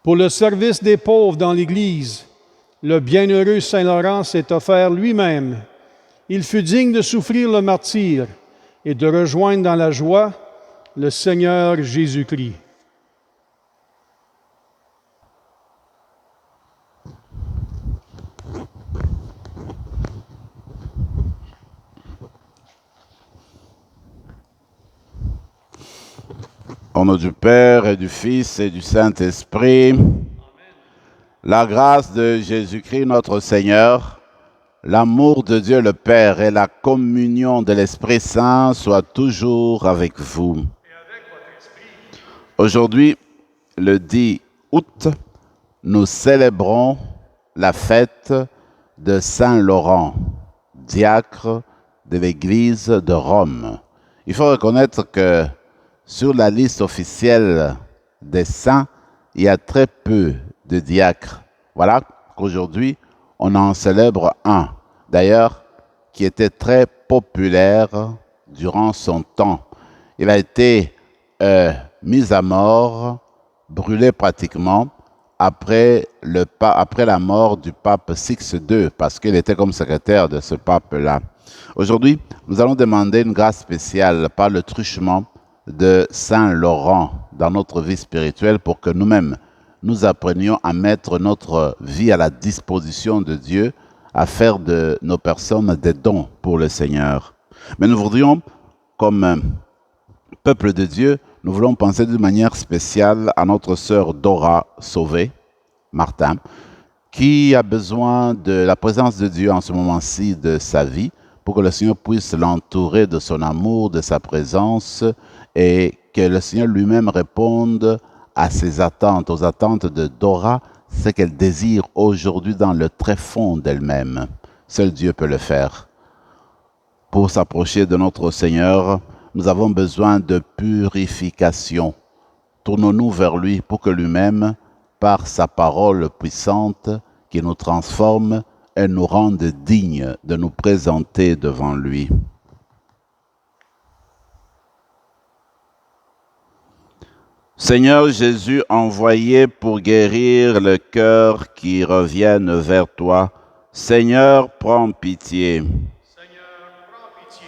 Pour le service des pauvres dans l'Église, le bienheureux Saint-Laurent s'est offert lui-même. Il fut digne de souffrir le martyre et de rejoindre dans la joie le Seigneur Jésus-Christ. Au nom du Père et du Fils et du Saint-Esprit, la grâce de Jésus-Christ notre Seigneur, l'amour de Dieu le Père et la communion de l'Esprit Saint soient toujours avec vous. Aujourd'hui, le 10 août, nous célébrons la fête de Saint Laurent, diacre de l'Église de Rome. Il faut reconnaître que sur la liste officielle des saints, il y a très peu de diacres. Voilà qu'aujourd'hui, on en célèbre un, d'ailleurs, qui était très populaire durant son temps. Il a été mis à mort, brûlé pratiquement, après la mort du pape Six II, parce qu'il était comme secrétaire de ce pape-là. Aujourd'hui, nous allons demander une grâce spéciale par le truchement de Saint Laurent dans notre vie spirituelle pour que nous-mêmes, nous apprenions à mettre notre vie à la disposition de Dieu, à faire de nos personnes des dons pour le Seigneur. Mais nous voudrions, comme peuple de Dieu, nous voulons penser d'une manière spéciale à notre sœur Dora Sauvé, Martin, qui a besoin de la présence de Dieu en ce moment-ci de sa vie, pour que le Seigneur puisse l'entourer de son amour, de sa présence, et que le Seigneur lui-même réponde à ses attentes, aux attentes de Dora, ce qu'elle désire aujourd'hui dans le tréfonds d'elle-même. Seul Dieu peut le faire. Pour s'approcher de notre Seigneur, nous avons besoin de purification. Tournons-nous vers lui pour que lui-même, par sa parole puissante, qui nous transforme et nous rende dignes de nous présenter devant lui. Seigneur Jésus, envoyé pour guérir le cœur qui revienne vers toi, Seigneur, prends pitié. Seigneur, prends pitié.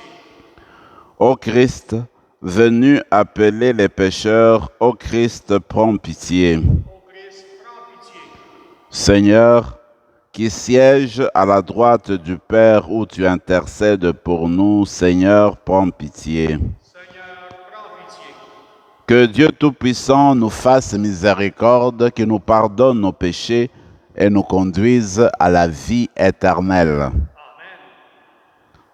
Ô Christ, venu appeler les pécheurs, ô Christ, prends pitié. Ô Christ, prends pitié. Seigneur, qui siège à la droite du Père où tu intercèdes pour nous, Seigneur, prends pitié. Seigneur, prends pitié. Que Dieu Tout-Puissant nous fasse miséricorde, qu'il nous pardonne nos péchés et nous conduise à la vie éternelle. Amen.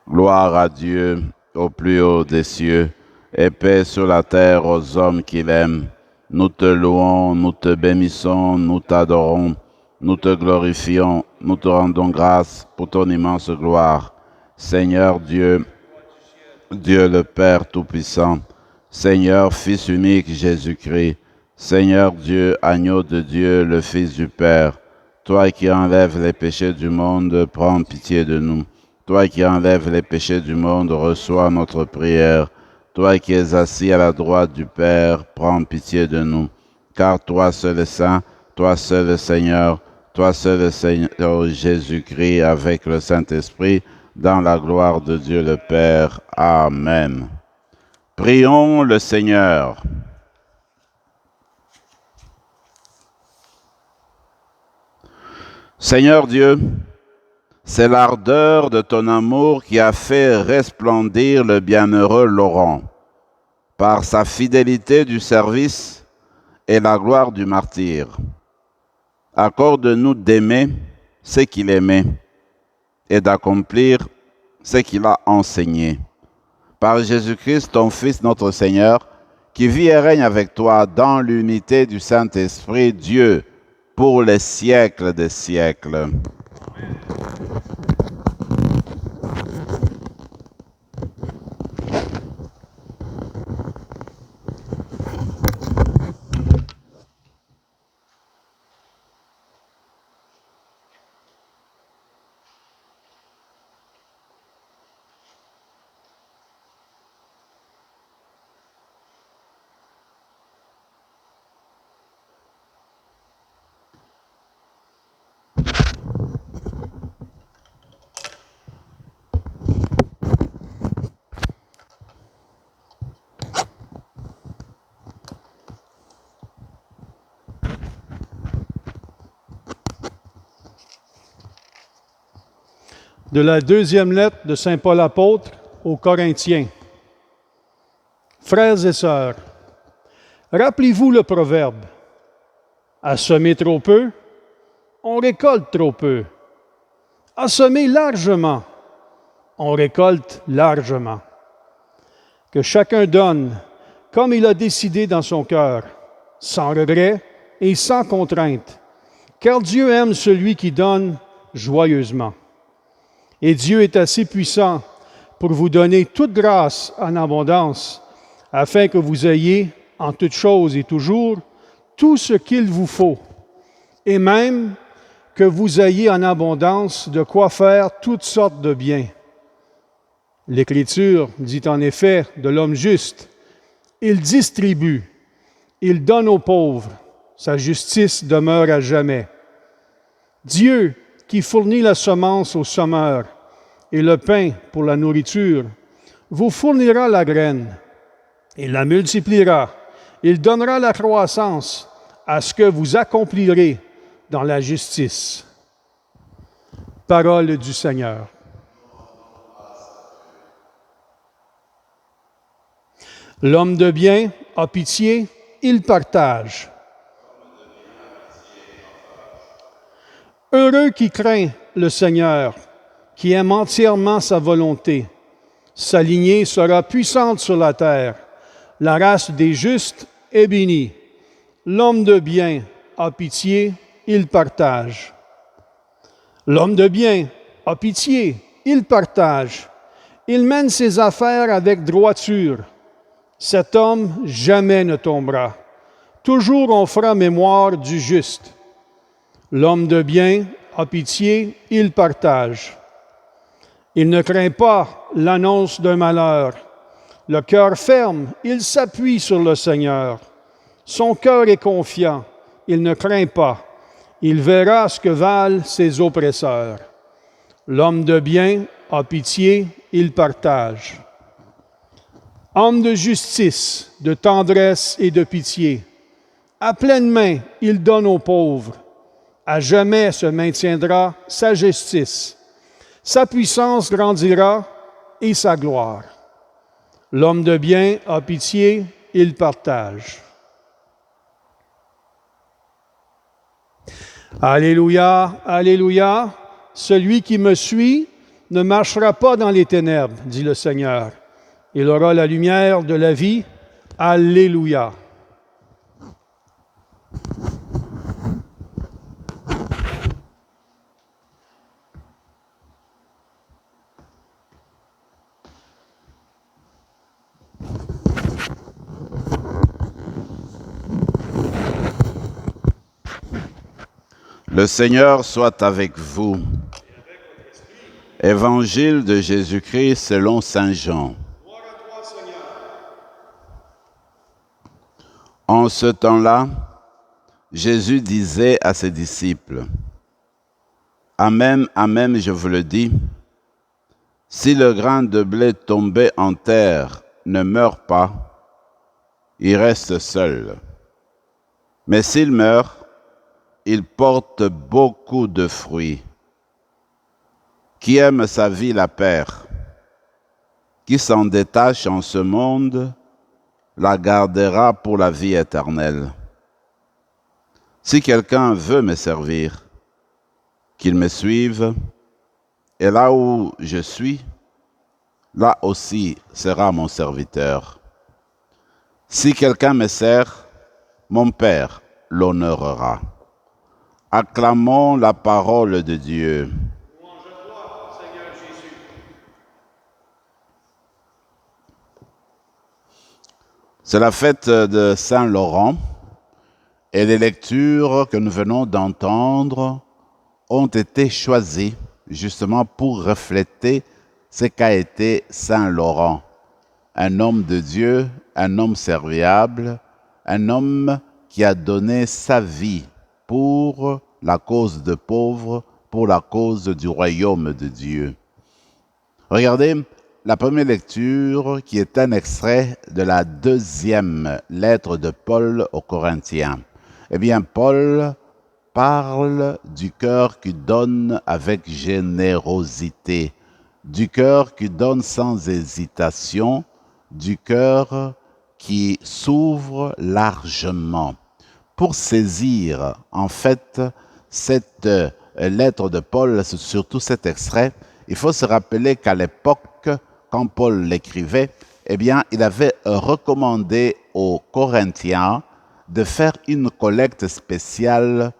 Gloire à Dieu au plus haut des cieux et paix sur la terre aux hommes qu'il aime. Nous te louons, nous te bénissons, nous t'adorons, nous te glorifions, nous te rendons grâce pour ton immense gloire. Seigneur Dieu, Dieu le Père Tout-Puissant, Seigneur Fils unique Jésus-Christ, Seigneur Dieu, agneau de Dieu, le Fils du Père, toi qui enlèves les péchés du monde, prends pitié de nous. Toi qui enlèves les péchés du monde, reçois notre prière. Toi qui es assis à la droite du Père, prends pitié de nous. Car toi seul est saint, toi seul est Seigneur, toi seul est Seigneur Jésus-Christ avec le Saint-Esprit, dans la gloire de Dieu le Père. Amen. Prions le Seigneur. Seigneur Dieu, c'est l'ardeur de ton amour qui a fait resplendir le bienheureux Laurent. Par sa fidélité du service et la gloire du martyr. Accorde-nous d'aimer ce qu'il aimait et d'accomplir ce qu'il a enseigné. Par Jésus-Christ, ton Fils, notre Seigneur, qui vit et règne avec toi dans l'unité du Saint-Esprit, Dieu, pour les siècles des siècles. De la deuxième lettre de Saint Paul apôtre aux Corinthiens. Frères et sœurs, rappelez-vous le proverbe. À semer trop peu, on récolte trop peu. À semer largement, on récolte largement. Que chacun donne comme il a décidé dans son cœur, sans regret et sans contrainte, car Dieu aime celui qui donne joyeusement. Et Dieu est assez puissant pour vous donner toute grâce en abondance, afin que vous ayez, en toutes choses et toujours, tout ce qu'il vous faut, et même que vous ayez en abondance de quoi faire toutes sortes de biens. L'Écriture dit en effet de l'homme juste, il distribue, il donne aux pauvres, sa justice demeure à jamais. Dieu, qui fournit la semence aux semeurs et le pain pour la nourriture, vous fournira la graine. Il la multipliera. Il donnera la croissance à ce que vous accomplirez dans la justice. Parole du Seigneur. L'homme de bien a pitié, il partage. Heureux qui craint le Seigneur, qui aime entièrement sa volonté. Sa lignée sera puissante sur la terre. La race des justes est bénie. L'homme de bien a pitié, il partage. L'homme de bien a pitié, il partage. Il mène ses affaires avec droiture. Cet homme jamais ne tombera. Toujours on fera mémoire du juste. L'homme de bien a pitié, il partage. Il ne craint pas l'annonce d'un malheur. Le cœur ferme, il s'appuie sur le Seigneur. Son cœur est confiant, il ne craint pas. Il verra ce que valent ses oppresseurs. L'homme de bien a pitié, il partage. Homme de justice, de tendresse et de pitié, à pleine main, il donne aux pauvres. À jamais se maintiendra sa justice. Sa puissance grandira et sa gloire. L'homme de bien a pitié, il partage. Alléluia, alléluia. Celui qui me suit ne marchera pas dans les ténèbres, dit le Seigneur. Il aura la lumière de la vie. Alléluia. Le Seigneur soit avec vous. Évangile de Jésus-Christ selon saint Jean. En ce temps-là, Jésus disait à ses disciples, « Amen, amen, je vous le dis, si le grain de blé tombé en terre ne meurt pas, il reste seul. Mais s'il meurt, il porte beaucoup de fruits. Qui aime sa vie la perd. Qui s'en détache en ce monde la gardera pour la vie éternelle. Si quelqu'un veut me servir, qu'il me suive, et là où je suis, là aussi sera mon serviteur. Si quelqu'un me sert, mon Père l'honorera. Acclamons la parole de Dieu. Louange à toi, Seigneur Jésus. C'est la fête de Saint Laurent et les lectures que nous venons d'entendre ont été choisies justement pour refléter ce qu'a été Saint Laurent. Un homme de Dieu, un homme serviable, un homme qui a donné sa vie pour la cause des pauvres, pour la cause du royaume de Dieu. Regardez la première lecture qui est un extrait de la deuxième lettre de Paul aux Corinthiens. Eh bien, Paul parle du cœur qui donne avec générosité, du cœur qui donne sans hésitation, du cœur qui s'ouvre largement. Pour saisir en fait cette lettre de Paul, surtout cet extrait, il faut se rappeler qu'à l'époque, quand Paul l'écrivait, eh bien, il avait recommandé aux Corinthiens de faire une collecte spéciale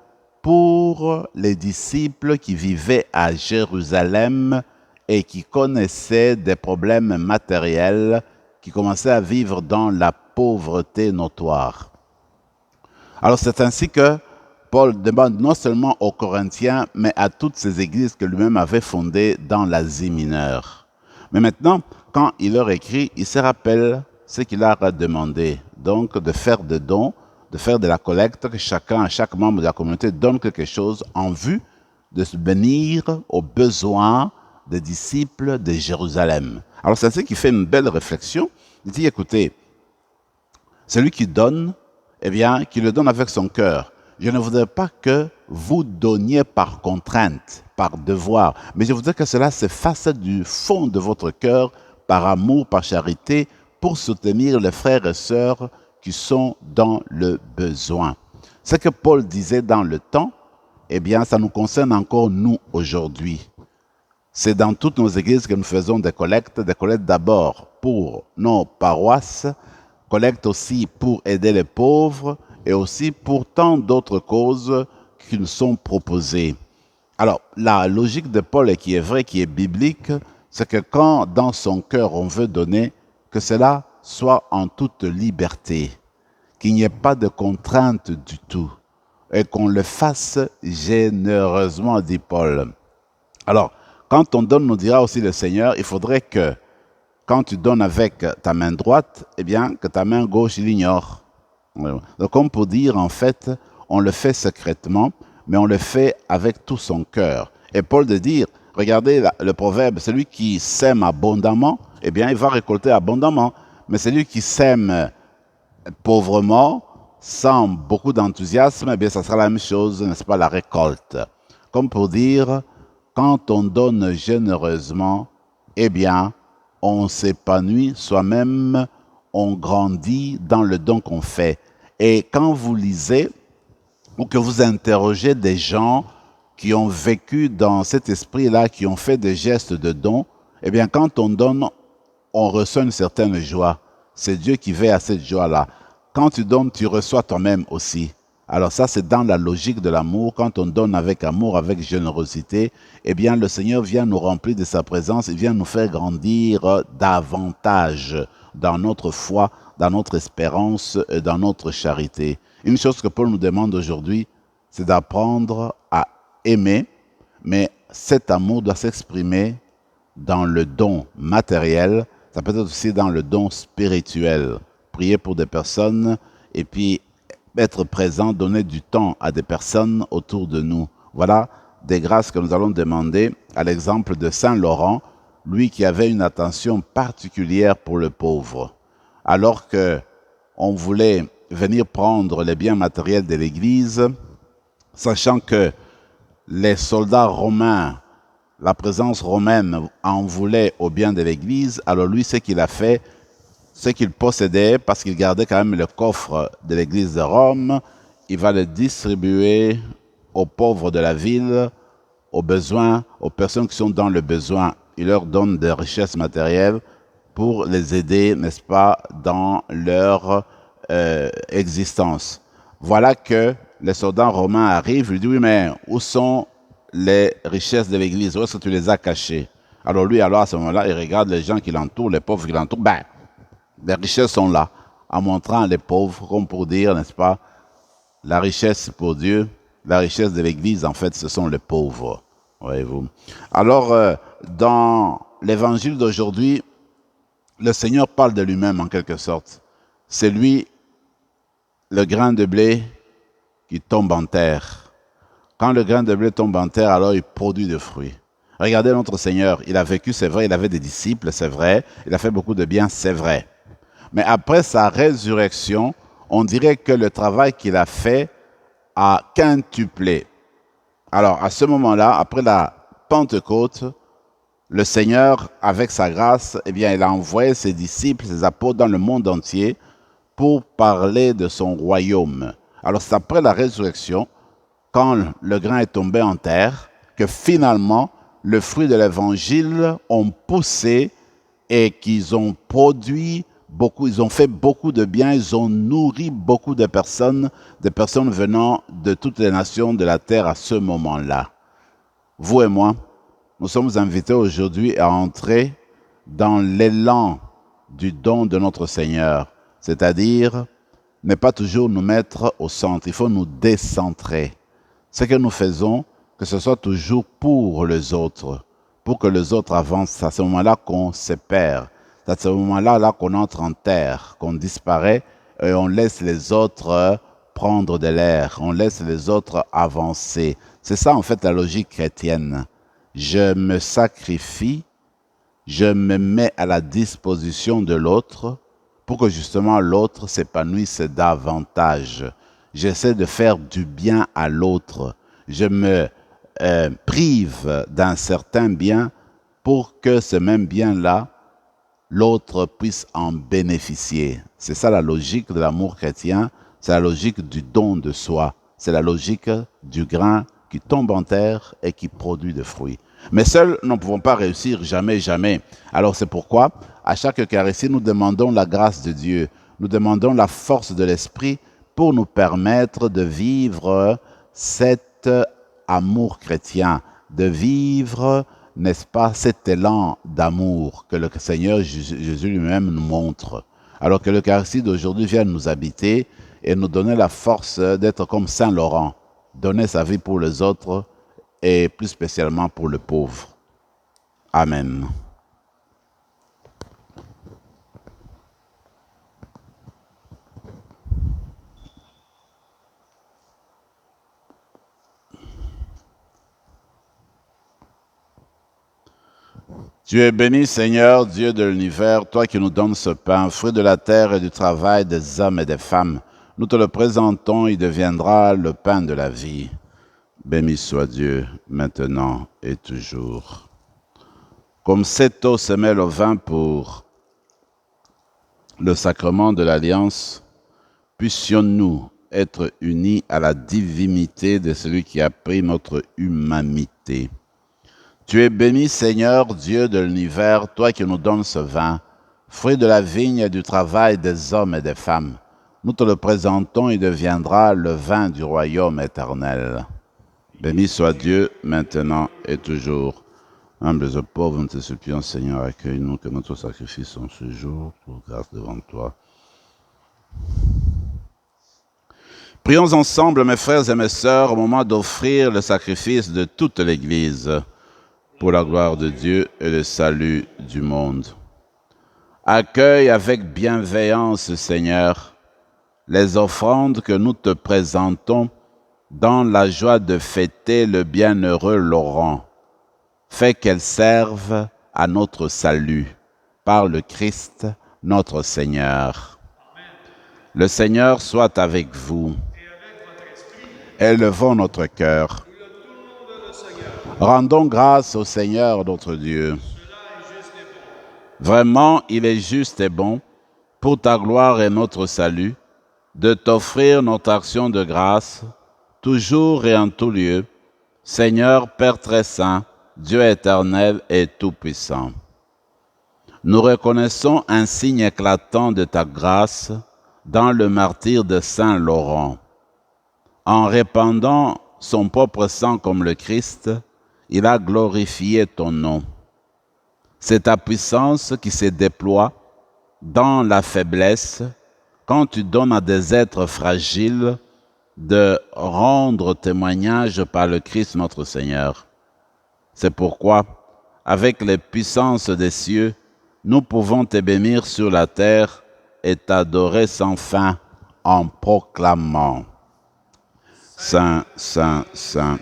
pour les disciples qui vivaient à Jérusalem et qui connaissaient des problèmes matériels, qui commençaient à vivre dans la pauvreté notoire. Alors c'est ainsi que Paul demande non seulement aux Corinthiens, mais à toutes ces églises que lui-même avait fondées dans l'Asie mineure. Mais maintenant, quand il leur écrit, il se rappelle ce qu'il leur a demandé, donc de faire des dons, de faire de la collecte, que chaque membre de la communauté donne quelque chose en vue de subvenir aux besoins des disciples de Jérusalem. Alors c'est ainsi qu'il fait une belle réflexion. Il dit, écoutez, celui qui donne, eh bien, qu'il le donne avec son cœur. Je ne voudrais pas que vous donniez par contrainte, par devoir, mais je voudrais que cela se fasse du fond de votre cœur, par amour, par charité, pour soutenir les frères et sœurs qui sont dans le besoin. Ce que Paul disait dans le temps, eh bien, ça nous concerne encore nous aujourd'hui. C'est dans toutes nos églises que nous faisons des collectes d'abord pour nos paroisses, collecte aussi pour aider les pauvres et aussi pour tant d'autres causes qui nous sont proposées. Alors, la logique de Paul, et qui est vraie, qui est biblique, c'est que quand dans son cœur on veut donner, que cela soit en toute liberté, qu'il n'y ait pas de contrainte du tout, et qu'on le fasse généreusement, dit Paul. Alors, quand on donne, nous dira aussi le Seigneur, il faudrait que quand tu donnes avec ta main droite, eh bien, que ta main gauche l'ignore. Donc, comme pour dire, en fait, on le fait secrètement, mais on le fait avec tout son cœur. Et Paul de dire, regardez le proverbe, celui qui sème abondamment, eh bien, il va récolter abondamment. Mais celui qui sème pauvrement, sans beaucoup d'enthousiasme, eh bien, ça sera la même chose, n'est-ce pas, la récolte. Comme pour dire, quand on donne généreusement, eh bien, on s'épanouit soi-même, on grandit dans le don qu'on fait. Et quand vous lisez ou que vous interrogez des gens qui ont vécu dans cet esprit-là, qui ont fait des gestes de don, eh bien, quand on donne, on reçoit une certaine joie. C'est Dieu qui veille à cette joie-là. Quand tu donnes, tu reçois toi-même aussi. Alors ça, c'est dans la logique de l'amour. Quand on donne avec amour, avec générosité, eh bien, le Seigneur vient nous remplir de sa présence. Il vient nous faire grandir davantage dans notre foi, dans notre espérance et dans notre charité. Une chose que Paul nous demande aujourd'hui, c'est d'apprendre à aimer, mais cet amour doit s'exprimer dans le don matériel, ça peut être aussi dans le don spirituel. Prier pour des personnes et puis être présent, donner du temps à des personnes autour de nous. Voilà des grâces que nous allons demander à l'exemple de Saint Laurent, lui qui avait une attention particulière pour le pauvre. Alors que on voulait venir prendre les biens matériels de l'Église, sachant que les soldats romains, la présence romaine en voulait au bien de l'Église, alors lui, ce qu'il a fait, ce qu'il possédait, parce qu'il gardait quand même le coffre de l'Église de Rome, il va le distribuer aux pauvres de la ville, aux besoins, aux personnes qui sont dans le besoin. Il leur donne des richesses matérielles pour les aider, n'est-ce pas, dans leur existence. Voilà que les soldats romains arrivent, ils lui disent, oui, mais où sont les richesses de l'Église? Où est-ce que tu les as cachées? Alors lui, à ce moment-là, il regarde les gens qui l'entourent, les pauvres qui l'entourent, les richesses sont là, en montrant les pauvres, comme pour dire, n'est-ce pas, la richesse pour Dieu, la richesse de l'Église, en fait, ce sont les pauvres, voyez-vous. Alors, dans l'évangile d'aujourd'hui, le Seigneur parle de lui-même, en quelque sorte. C'est lui, le grain de blé qui tombe en terre. Quand le grain de blé tombe en terre, alors il produit des fruits. Regardez notre Seigneur, il a vécu, c'est vrai, il avait des disciples, c'est vrai, il a fait beaucoup de bien, c'est vrai. Mais après sa résurrection, on dirait que le travail qu'il a fait a quintuplé. Alors, à ce moment-là, après la Pentecôte, le Seigneur, avec sa grâce, eh bien, il a envoyé ses disciples, ses apôtres dans le monde entier pour parler de son royaume. Alors, c'est après la résurrection, quand le grain est tombé en terre, que finalement, le fruit de l'évangile ont poussé et qu'ils ont produit beaucoup, ils ont fait beaucoup de bien, ils ont nourri beaucoup de personnes venant de toutes les nations de la terre à ce moment-là. Vous et moi, nous sommes invités aujourd'hui à entrer dans l'élan du don de notre Seigneur, c'est-à-dire ne pas toujours nous mettre au centre, il faut nous décentrer. Ce que nous faisons, que ce soit toujours pour les autres, pour que les autres avancent. C'est à ce moment-là qu'on se perd. C'est à ce moment-là qu'on entre en terre, qu'on disparaît et on laisse les autres prendre de l'air, on laisse les autres avancer. C'est ça en fait la logique chrétienne. Je me sacrifie, je me mets à la disposition de l'autre pour que justement l'autre s'épanouisse davantage. J'essaie de faire du bien à l'autre. Je me prive d'un certain bien pour que ce même bien-là, l'autre puisse en bénéficier. C'est ça la logique de l'amour chrétien, c'est la logique du don de soi, c'est la logique du grain qui tombe en terre et qui produit des fruits. Mais seuls, nous ne pouvons pas réussir, jamais, jamais. Alors c'est pourquoi, à chaque Eucharistie, nous demandons la grâce de Dieu, nous demandons la force de l'Esprit pour nous permettre de vivre cet amour chrétien, de vivre, n'est-ce pas, cet élan d'amour que le Seigneur Jésus lui-même nous montre. Alors que l'Eucharistie d'aujourd'hui vient nous habiter et nous donner la force d'être comme Saint Laurent, donner sa vie pour les autres et plus spécialement pour le pauvre. Amen. Tu es béni, Seigneur, Dieu de l'univers, toi qui nous donnes ce pain, fruit de la terre et du travail des hommes et des femmes. Nous te le présentons, il deviendra le pain de la vie. Béni soit Dieu, maintenant et toujours. Comme cette eau se mêle au vin pour le sacrement de l'Alliance, puissions-nous être unis à la divinité de celui qui a pris notre humanité. Tu es béni, Seigneur, Dieu de l'univers, toi qui nous donnes ce vin, fruit de la vigne et du travail des hommes et des femmes. Nous te le présentons, il deviendra le vin du royaume éternel. Béni soit Dieu, maintenant et toujours. Humbles et pauvres, nous te supplions, Seigneur, accueille-nous, que notre sacrifice en ce jour, pour grâce devant toi. Prions ensemble, mes frères et mes sœurs, au moment d'offrir le sacrifice de toute l'Église, pour la gloire de Dieu et le salut du monde. Accueille avec bienveillance, Seigneur, les offrandes que nous te présentons dans la joie de fêter le bienheureux Laurent. Fais qu'elles servent à notre salut par le Christ, notre Seigneur. Amen. Le Seigneur soit avec vous. Élevons notre cœur. Rendons grâce au Seigneur notre Dieu. Vraiment, il est juste et bon, pour ta gloire et notre salut, de t'offrir notre action de grâce, toujours et en tout lieu, Seigneur Père très saint, Dieu éternel et tout-puissant. Nous reconnaissons un signe éclatant de ta grâce dans le martyre de Saint Laurent. En répandant son propre sang comme le Christ, il a glorifié ton nom. C'est ta puissance qui se déploie dans la faiblesse quand tu donnes à des êtres fragiles de rendre témoignage par le Christ notre Seigneur. C'est pourquoi, avec les puissances des cieux, nous pouvons te bénir sur la terre et t'adorer sans fin en proclamant: Saint, Saint, Saint,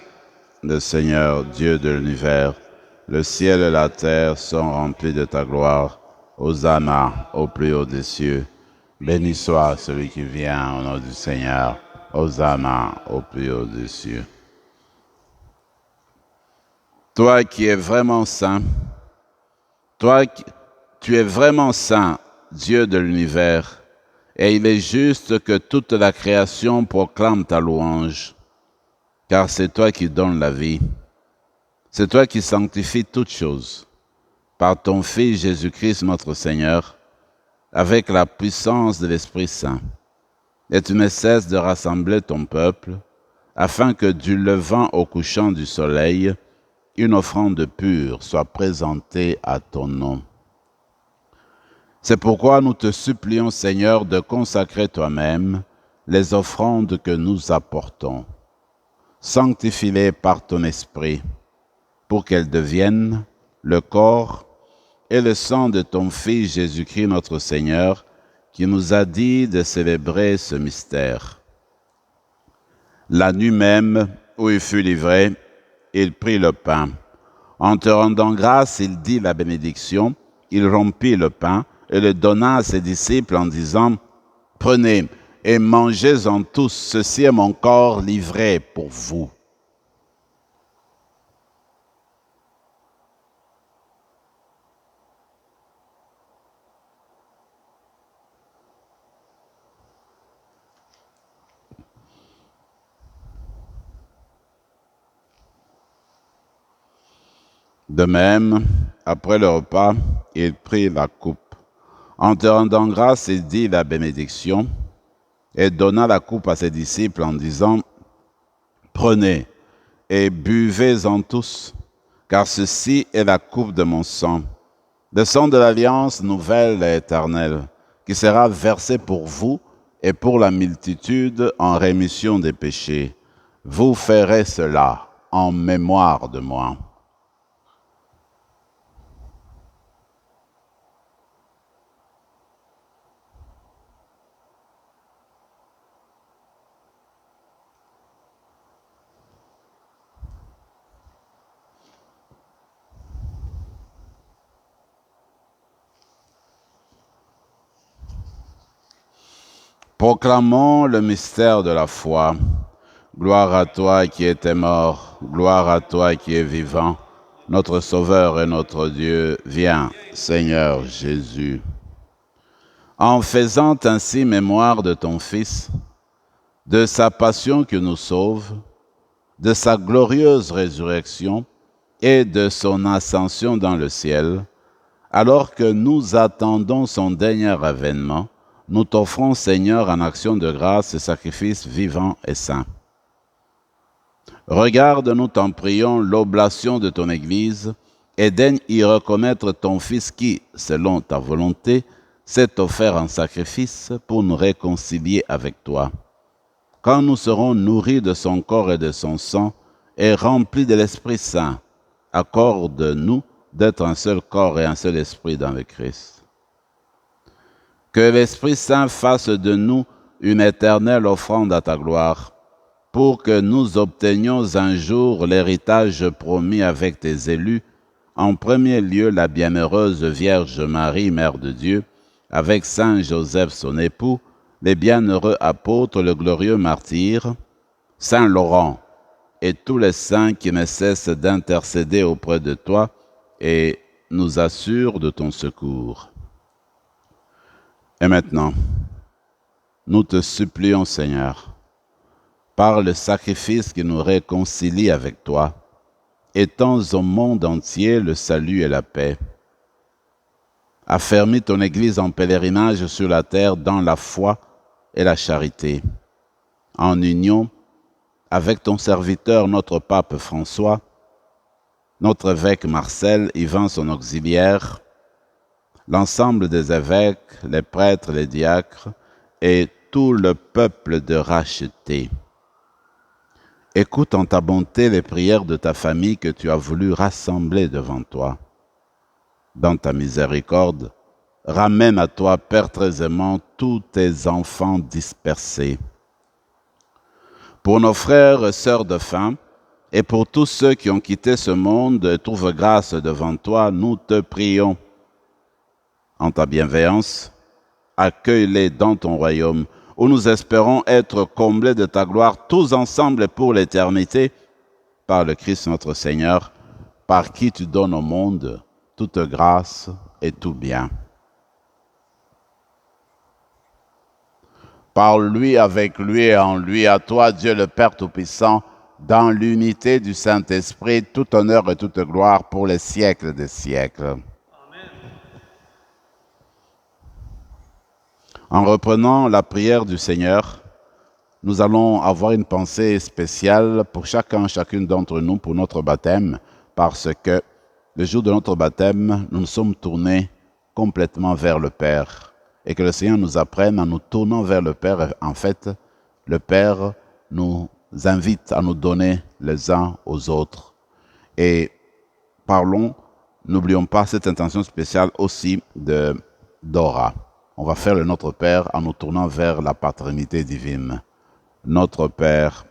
le Seigneur, Dieu de l'univers, le ciel et la terre sont remplis de ta gloire. Hosanna au plus haut des cieux. Béni soit celui qui vient au nom du Seigneur. Hosanna au plus haut des cieux. Toi qui es vraiment saint, tu es vraiment saint, Dieu de l'univers, et il est juste que toute la création proclame ta louange, car c'est toi qui donnes la vie. C'est toi qui sanctifies toutes choses, par ton Fils Jésus-Christ notre Seigneur, avec la puissance de l'Esprit Saint. Et tu ne cesses de rassembler ton peuple, afin que du levant au couchant du soleil, une offrande pure soit présentée à ton nom. C'est pourquoi nous te supplions, Seigneur, de consacrer toi-même les offrandes que nous apportons. Sanctifie-les par ton esprit, pour qu'elles deviennent le corps et le sang de ton Fils Jésus-Christ notre Seigneur, qui nous a dit de célébrer ce mystère. La nuit même où il fut livré, il prit le pain. En te rendant grâce, il dit la bénédiction, il rompit le pain et le donna à ses disciples en disant, « Prenez et mangez-en tous, ceci est mon corps livré pour vous. » De même, après le repas, il prit la coupe. En te rendant grâce, il dit la bénédiction et donna la coupe à ses disciples en disant, « Prenez et buvez-en tous, car ceci est la coupe de mon sang, le sang de l'alliance nouvelle et éternelle, qui sera versé pour vous et pour la multitude en rémission des péchés. Vous ferez cela en mémoire de moi. » Proclamons le mystère de la foi. Gloire à toi qui étais mort, gloire à toi qui es vivant, notre Sauveur et notre Dieu. Viens, Seigneur Jésus. En faisant ainsi mémoire de ton Fils, de sa passion qui nous sauve, de sa glorieuse résurrection et de son ascension dans le ciel, alors que nous attendons son dernier avènement, nous t'offrons, Seigneur, en action de grâce, ce sacrifice vivant et saint. Regarde, nous t'en prions, l'oblation de ton Église et daigne y reconnaître ton Fils qui, selon ta volonté, s'est offert en sacrifice pour nous réconcilier avec toi. Quand nous serons nourris de son corps et de son sang et remplis de l'Esprit Saint, accorde-nous d'être un seul corps et un seul esprit dans le Christ. Que l'Esprit Saint fasse de nous une éternelle offrande à ta gloire, pour que nous obtenions un jour l'héritage promis avec tes élus, en premier lieu la bienheureuse Vierge Marie, Mère de Dieu, avec Saint Joseph son époux, les bienheureux apôtres, le glorieux martyr, Saint Laurent, et tous les saints qui ne cessent d'intercéder auprès de toi et nous assurent de ton secours. Et maintenant, nous te supplions, Seigneur, par le sacrifice qui nous réconcilie avec toi, étends au monde entier le salut et la paix. Affermis ton Église en pèlerinage sur la terre dans la foi et la charité, en union avec ton serviteur, notre pape François, notre évêque Marcel, Yvan son auxiliaire, l'ensemble des évêques, les prêtres, les diacres et tout le peuple de racheté. Écoute en ta bonté les prières de ta famille que tu as voulu rassembler devant toi. Dans ta miséricorde, ramène à toi, Père très aimant, tous tes enfants dispersés. Pour nos frères et sœurs de faim, et pour tous ceux qui ont quitté ce monde et trouvent grâce devant toi, nous te prions. En ta bienveillance, accueille-les dans ton royaume, où nous espérons être comblés de ta gloire tous ensemble et pour l'éternité, par le Christ notre Seigneur, par qui tu donnes au monde toute grâce et tout bien. Par lui, avec lui et en lui, à toi, Dieu le Père Tout-Puissant, dans l'unité du Saint-Esprit, tout honneur et toute gloire pour les siècles des siècles. Amen. En reprenant la prière du Seigneur, nous allons avoir une pensée spéciale pour chacune d'entre nous pour notre baptême, parce que le jour de notre baptême, nous nous sommes tournés complètement vers le Père. Et que le Seigneur nous apprenne en nous tournant vers le Père. En fait, le Père nous invite à nous donner les uns aux autres. Et n'oublions pas cette intention spéciale aussi d'Ora. On va faire le Notre Père en nous tournant vers la paternité divine. Notre Père,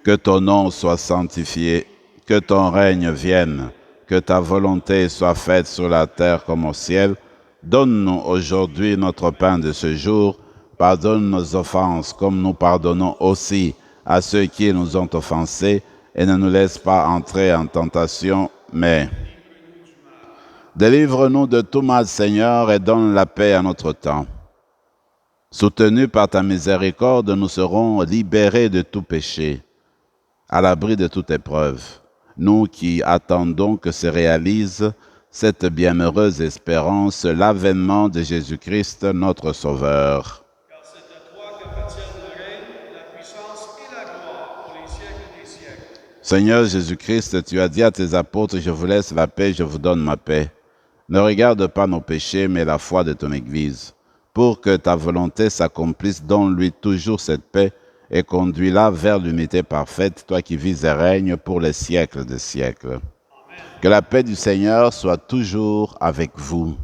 que ton nom soit sanctifié, que ton règne vienne, que ta volonté soit faite sur la terre comme au ciel. Donne-nous aujourd'hui notre pain de ce jour. Pardonne nos offenses comme nous pardonnons aussi à ceux qui nous ont offensés. Et ne nous laisse pas entrer en tentation, mais délivre-nous de tout mal, Seigneur, et donne la paix à notre temps. Soutenus par ta miséricorde, nous serons libérés de tout péché, à l'abri de toute épreuve. Nous qui attendons que se réalise cette bienheureuse espérance, l'avènement de Jésus-Christ, notre Sauveur. Car c'est à toi qu'appartiennent le règne, la puissance et la gloire pour les siècles des siècles. Seigneur Jésus-Christ, tu as dit à tes apôtres, je vous laisse la paix, je vous donne ma paix. Ne regarde pas nos péchés, mais la foi de ton Église. Pour que ta volonté s'accomplisse, donne-lui toujours cette paix et conduis-la vers l'unité parfaite, toi qui vis et règnes pour les siècles des siècles. Que la paix du Seigneur soit toujours avec vous.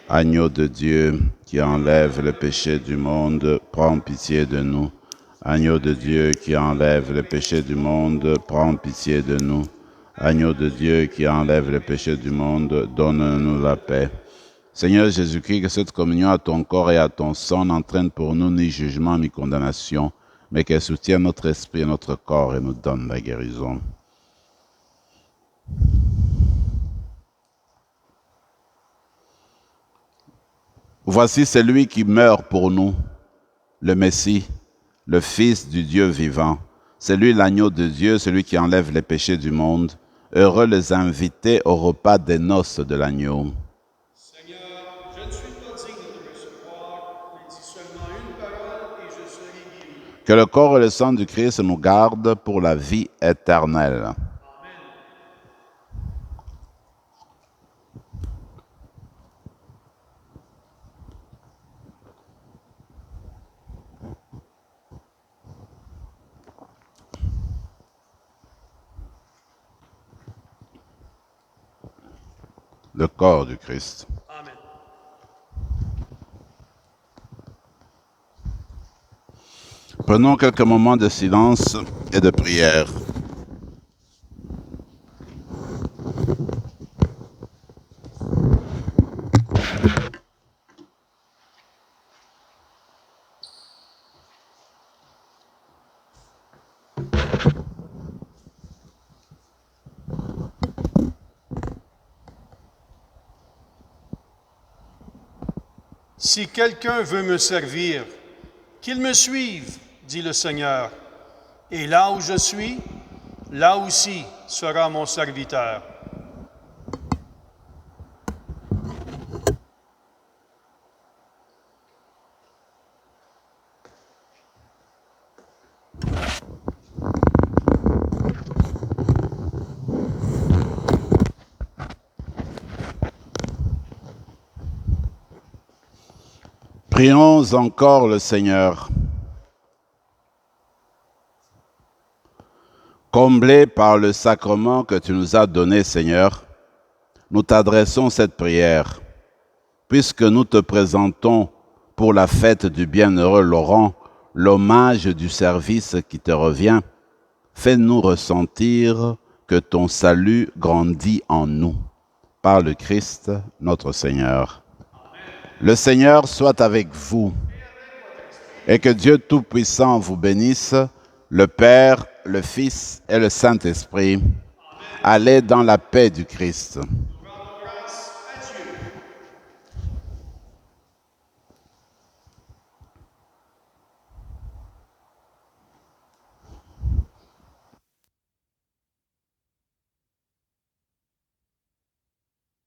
Agneau de Dieu qui enlève le péché du monde, prends pitié de nous. Agneau de Dieu qui enlève le péché du monde, prends pitié de nous. Agneau de Dieu qui enlève le péché du monde, donne-nous la paix. Seigneur Jésus-Christ, que cette communion à ton corps et à ton sang n'entraîne pour nous ni jugement ni condamnation, mais qu'elle soutienne notre esprit et notre corps et nous donne la guérison. Voici celui qui meurt pour nous, le Messie, le Fils du Dieu vivant. C'est lui l'agneau de Dieu, celui qui enlève les péchés du monde. Heureux les invités au repas des noces de l'agneau. Seigneur, je ne suis pas digne de recevoir, mais dis seulement une parole et je serai guéri. Que le corps et le sang du Christ nous gardent pour la vie éternelle. Le corps du Christ. Amen. Prenons quelques moments de silence et de prière. Si quelqu'un veut me servir, qu'il me suive, dit le Seigneur. Et là où je suis, là aussi sera mon serviteur. Prions encore le Seigneur. Comblés par le sacrement que tu nous as donné, Seigneur, nous t'adressons cette prière. Puisque nous te présentons pour la fête du bienheureux Laurent l'hommage du service qui te revient, fais-nous ressentir que ton salut grandit en nous. Par le Christ, notre Seigneur. Le Seigneur soit avec vous. Et que Dieu Tout-Puissant vous bénisse, le Père, le Fils et le Saint-Esprit. Allez dans la paix du Christ.